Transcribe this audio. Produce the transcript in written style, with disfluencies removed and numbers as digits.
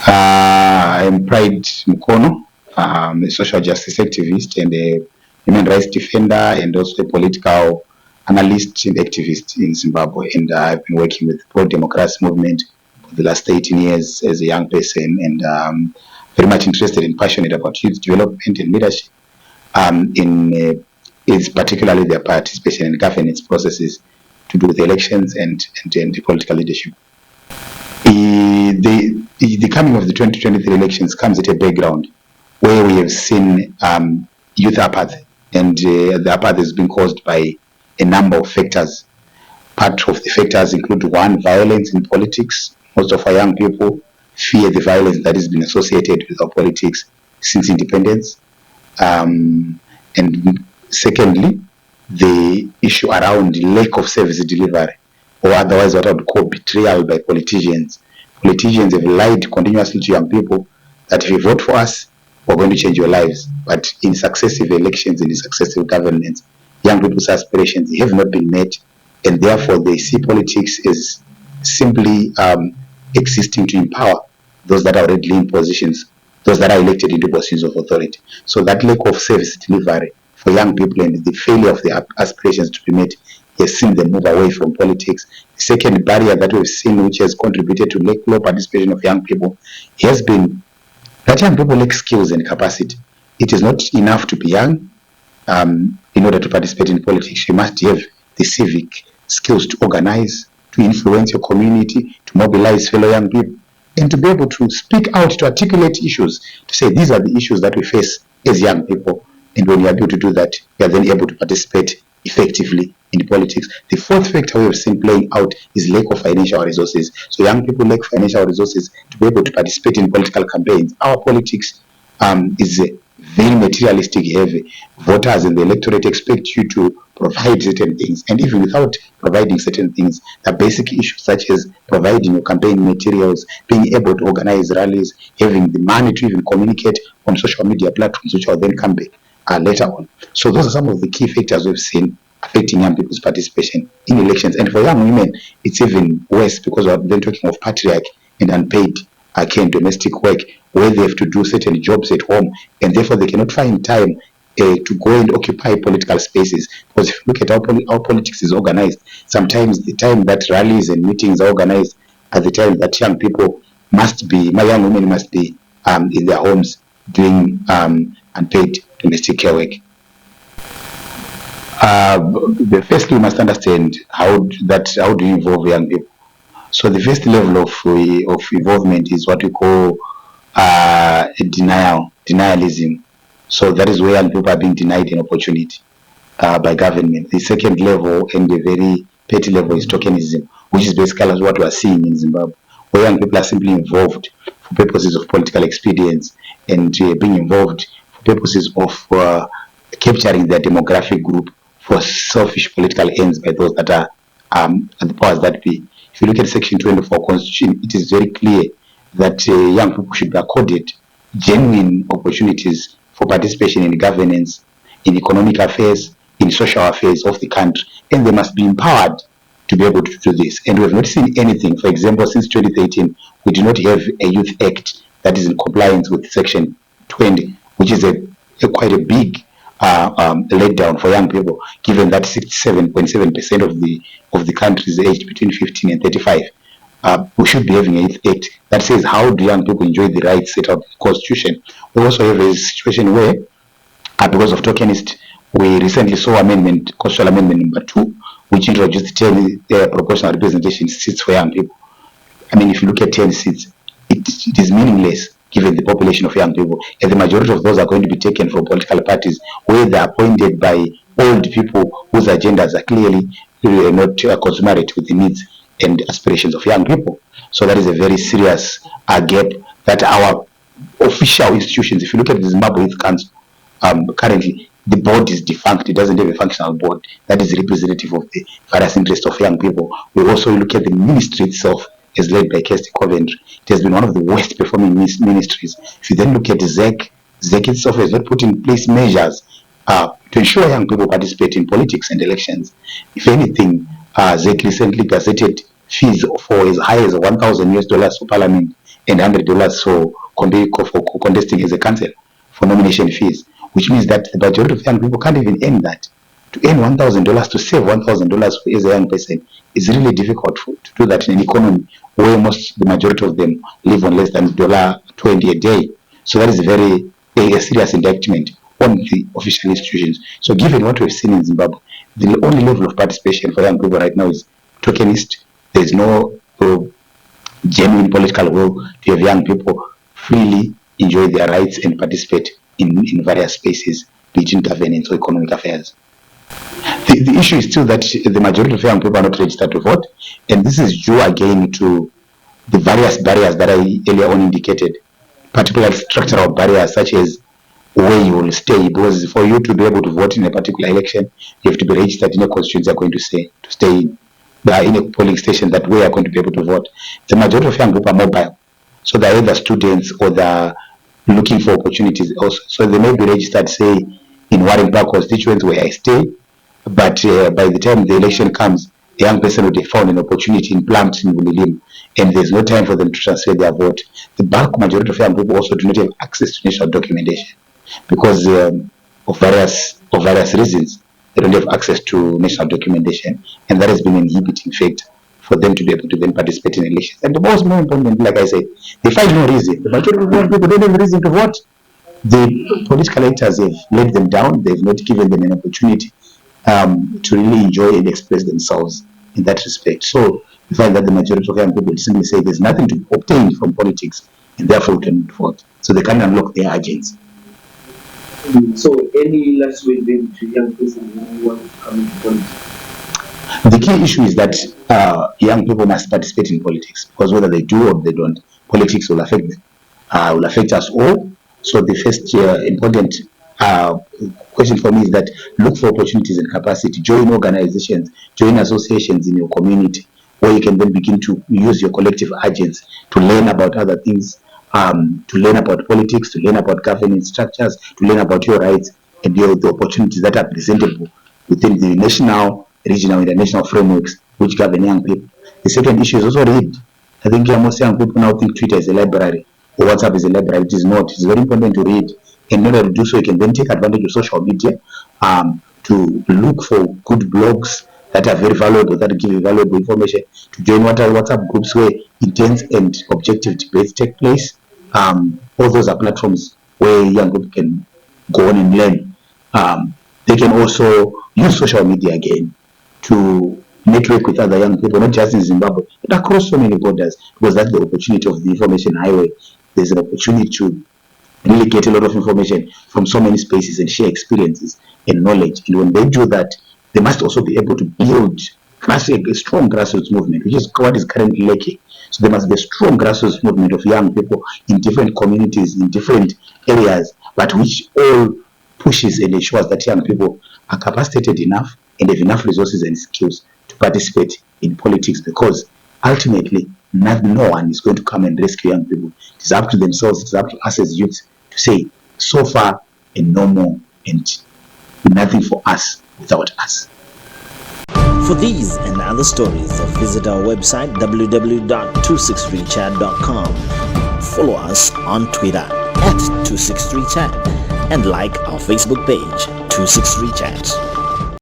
I'm Pride Mukono, a social justice activist and a human rights defender, and also a political analyst and activist in Zimbabwe. And I've been working with the pro-democracy movement for the last 18 years as a young person, and very much interested and passionate about youth development and leadership. Is particularly their participation in governance processes to do with elections and the political leadership. The coming of the 2023 elections comes at a background where we have seen youth apathy, and the apathy has been caused by a number of factors. Part of the factors include one, violence in politics. Most of our young people fear the violence that has been associated with our politics since independence. And secondly, the issue around lack of service delivery, or otherwise what I would call betrayal by politicians. Politicians have lied continuously to young people that if you vote for us, we're going to change your lives. But in successive elections and in successive governments, young people's aspirations have not been met, and therefore they see politics as simply existing to empower those that are already in positions, those that are elected into positions of authority. So that lack of service delivery for young people and the failure of their aspirations to be met has seen them move away from politics. The second barrier that we've seen, which has contributed to low participation of young people, has been that young people lack skills and capacity. It is not enough to be young. In order to participate in politics, you must have the civic skills to organize, to influence your community, to mobilize fellow young people, and to be able to speak out, to articulate issues, to say these are the issues that we face as young people. And when you are able to do that, you are then able to participate effectively in politics. The fourth factor we have seen playing out is lack of financial resources. So young people lack financial resources to be able to participate in political campaigns. Our politics is very materialistic heavy. Voters and the electorate expect you to provide certain things, and even without providing certain things, the basic issues such as providing your campaign materials, being able to organize rallies, having the money to even communicate on social media platforms, which will then come back later on. So those are some of the key factors we've seen affecting young people's participation in elections. And for young women, it's even worse, because we're then talking of patriarchy and unpaid care and domestic work, where they have to do certain jobs at home, and therefore they cannot find time to go and occupy political spaces. Because if you look at how politics is organized, sometimes the time that rallies and meetings are organized are the time that young young women must be in their homes doing unpaid domestic care work. Firstly, we must understand how do you involve young people. So the first level of involvement is what we call denialism. So that is where young people are being denied an opportunity by government. The second level, and the very petty level, is tokenism, which is basically what we are seeing in Zimbabwe, where young people are simply involved for purposes of political expedience and being involved for purposes of capturing their demographic group for selfish political ends by those that are at the powers that be. If you look at Section 20 of our Constitution, it is very clear that young people should be accorded genuine opportunities for participation in governance, in economic affairs, in social affairs of the country, and they must be empowered to be able to do this. And we have not seen anything. For example, since 2013, we do not have a youth act that is in compliance with Section 20, which is quite a big letdown for young people, given that 67.7% of the country is aged between 15 and 35. We should be having a youth act that says how do young people enjoy the rights set out in the Constitution. We also have a situation where, because of tokenist, we recently saw Constitutional Amendment number 2, which introduced 10 proportional representation seats for young people. I mean, if you look at 10 seats, it is meaningless given the population of young people, and the majority of those are going to be taken from political parties where they are appointed by old people whose agendas are clearly not consummate with the needs and aspirations of young people. So that is a very serious gap that our official institutions, if you look at the Zimbabwe Youth Council, currently the board is defunct. It doesn't have a functional board that is representative of the various interests of young people. We also look at the ministry itself, is led by Kirsty Coventry. It has been one of the worst performing ministries. If you then look at the ZEC itself has not put in place measures to ensure young people participate in politics and elections. If anything, ZEC recently gazetted fees for as high as $1,000 for parliament and $100 for contesting as a councillor for nomination fees, which means that the majority of young people can't even earn that. To earn $1,000, to save $1,000 as a young person is really difficult to do that in an economy where the majority of them live on less than $20 a day. So that is a serious indictment on the official institutions. So given what we've seen in Zimbabwe, the only level of participation for young people right now is tokenist. There's no genuine political will to have young people freely enjoy their rights and participate in various spaces, be it in governance or economic affairs. The issue is still that the majority of young people are not registered to vote, and this is due again to the various barriers that I earlier on indicated, particularly structural barriers such as where you will stay, because for you to be able to vote in a particular election, you have to be registered in a constituency you're going to stay in a polling station that we are going to be able to vote. The majority of young people are mobile, so they're either students or they're looking for opportunities also. So they may be registered, say, in Warren Park constituency where I stay, but by the time the election comes, a young person would have found an opportunity in Plant in Bulilim, and there's no time for them to transfer their vote. The bulk majority of young people also do not have access to national documentation because of various reasons. They don't have access to national documentation, and that has been an inhibiting factor for them to be able to then participate in elections. And the most more important, like I said, they find no reason. The majority of young people don't have a reason to vote. The political actors have let them down. They've not given them an opportunity to really enjoy and express themselves in that respect. So we find that the majority of young people simply say there's nothing to obtain from politics, and therefore we cannot vote. So they can't unlock their agents. So any last word then to young people who want to come into politics? The key issue is that young people must participate in politics, because whether they do or they don't, politics will affect them, will affect us all. So the first important question for me is that look for opportunities and capacity. Join organizations, join associations in your community, where you can then begin to use your collective agents to learn about other things, to learn about politics, to learn about governance structures, to learn about your rights and the opportunities that are presentable within the national, regional, international frameworks which govern young people. The second issue is also read. I think most young people now think Twitter is a library or WhatsApp is a library. It is not. It's very important to read. In order to do so, you can then take advantage of social media to look for good blogs that are very valuable, that give you valuable information, to join WhatsApp groups where intense and objective debates take place. All those are platforms where young people can go on and learn. They can also use social media again to network with other young people, not just in Zimbabwe, but across so many borders, because that's the opportunity of the information highway. There's an opportunity to really get a lot of information from so many spaces and share experiences and knowledge. And when they do that, they must also be able to build a strong grassroots movement, which is what is currently lacking. So there must be a strong grassroots movement of young people in different communities, in different areas, but which all pushes and ensures that young people are capacitated enough and have enough resources and skills to participate in politics, because ultimately no one is going to come and rescue young people. It is up to themselves, it is up to us as youths to say, so far and no more, and nothing for us without us. For these and other stories, visit our website www.263chat.com. Follow us on Twitter at 263chat and like our Facebook page 263chat.